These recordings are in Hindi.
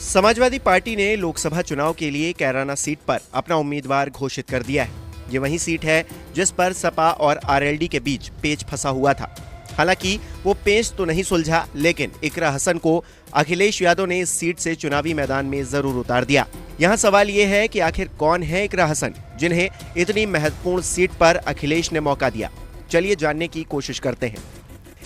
समाजवादी पार्टी ने लोकसभा चुनाव के लिए कैराना सीट पर अपना उम्मीदवार घोषित कर दिया है। ये वही सीट है जिस पर सपा और आरएलडी के बीच पेच फंसा हुआ था। हालांकि वो पेच तो नहीं सुलझा, लेकिन इकरा हसन को अखिलेश यादव ने इस सीट से चुनावी मैदान में जरूर उतार दिया। यहाँ सवाल ये है कि आखिर कौन है इकरा हसन, जिन्हें इतनी महत्वपूर्ण सीट पर अखिलेश ने मौका दिया। चलिए जानने की कोशिश करते हैं।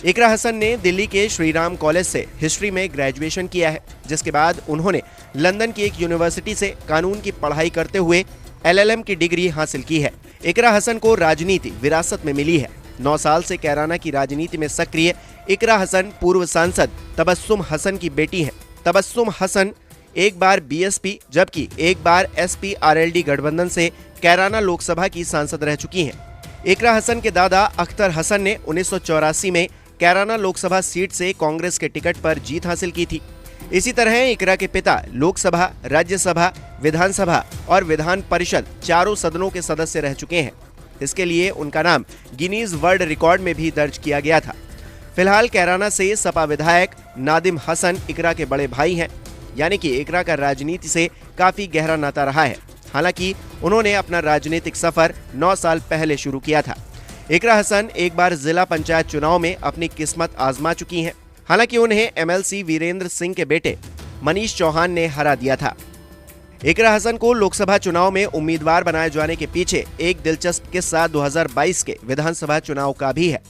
इकरा हसन ने दिल्ली के श्रीराम कॉलेज से हिस्ट्री में ग्रेजुएशन किया है, जिसके बाद उन्होंने लंदन की एक यूनिवर्सिटी से कानून की पढ़ाई करते हुए एलएलएम की डिग्री हासिल की है। इकरा हसन को राजनीति विरासत में मिली है। 9 साल से कैराना की राजनीति में सक्रिय इकरा हसन पूर्व सांसद तबस्सुम हसन की बेटी हैं। तबस्सुम हसन एक बार बीएसपी जबकि एक बार एसपी आरएलडी गठबंधन से कैराना लोकसभा की सांसद रह चुकी हैं। इकरा हसन के दादा अख्तर हसन ने 1984 में कैराना लोकसभा सीट से कांग्रेस के टिकट पर जीत हासिल की थी। इसी तरह इकरा के पिता लोकसभा, राज्यसभा, विधानसभा और विधान परिषद चारों सदनों के सदस्य रह चुके हैं। इसके लिए उनका नाम गिनीज वर्ल्ड रिकॉर्ड में भी दर्ज किया गया था। फिलहाल कैराना से सपा विधायक नादिम हसन इकरा के बड़े भाई हैं, यानी कि इकरा का राजनीति से काफी गहरा नाता रहा है। हालांकि उन्होंने अपना राजनीतिक सफर 9 साल पहले शुरू किया था। इकरा हसन एक बार जिला पंचायत चुनाव में अपनी किस्मत आजमा चुकी हैं। हालांकि उन्हें एमएलसी वीरेंद्र सिंह के बेटे मनीष चौहान ने हरा दिया था। इकरा हसन को लोकसभा चुनाव में उम्मीदवार बनाए जाने के पीछे एक दिलचस्प किस्सा 2022 के विधानसभा चुनाव का भी है,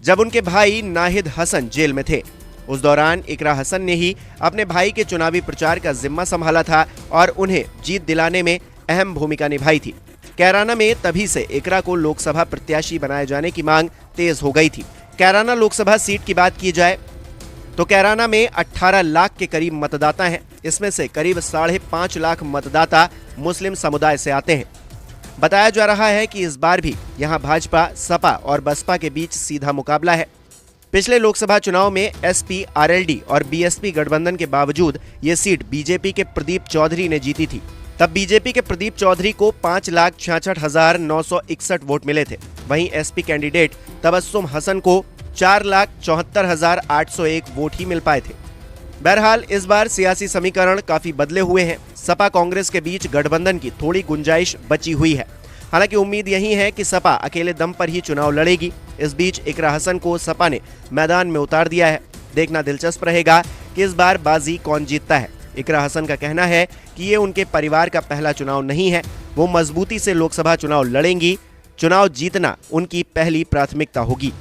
जब उनके भाई नाहिद हसन जेल में थे। उस दौरान इकरा हसन ने ही अपने भाई के चुनावी प्रचार का जिम्मा संभाला था और उन्हें जीत दिलाने में अहम भूमिका निभाई थी। कैराना में तभी से इकरा को लोकसभा प्रत्याशी बनाए जाने की मांग तेज हो गई थी। कैराना लोकसभा सीट की बात की जाए तो कैराना में 18 लाख के करीब मतदाता हैं। इसमें से करीब 5.5 लाख मतदाता मुस्लिम समुदाय से आते हैं। बताया जा रहा है कि इस बार भी यहां भाजपा, सपा और बसपा के बीच सीधा मुकाबला है। पिछले लोकसभा चुनाव में एसपी, आरएलडी और बीएसपी गठबंधन के बावजूद ये सीट बीजेपी के प्रदीप चौधरी ने जीती थी। तब बीजेपी के प्रदीप चौधरी को 5,66,961 वोट मिले थे। वहीं एसपी कैंडिडेट तबस्सुम हसन को 4,74,801 वोट ही मिल पाए थे। बहरहाल इस बार सियासी समीकरण काफी बदले हुए हैं। सपा कांग्रेस के बीच गठबंधन की थोड़ी गुंजाइश बची हुई है। हालांकि उम्मीद यही है कि सपा अकेले दम पर ही चुनाव लड़ेगी। इस बीच इकरा हसन को सपा ने मैदान में उतार दिया है। देखना दिलचस्प रहेगा कि इस बार बाजी कौन जीतता है। इकरा हसन का कहना है कि ये उनके परिवार का पहला चुनाव नहीं है। वो मजबूती से लोकसभा चुनाव लड़ेंगी। चुनाव जीतना उनकी पहली प्राथमिकता होगी।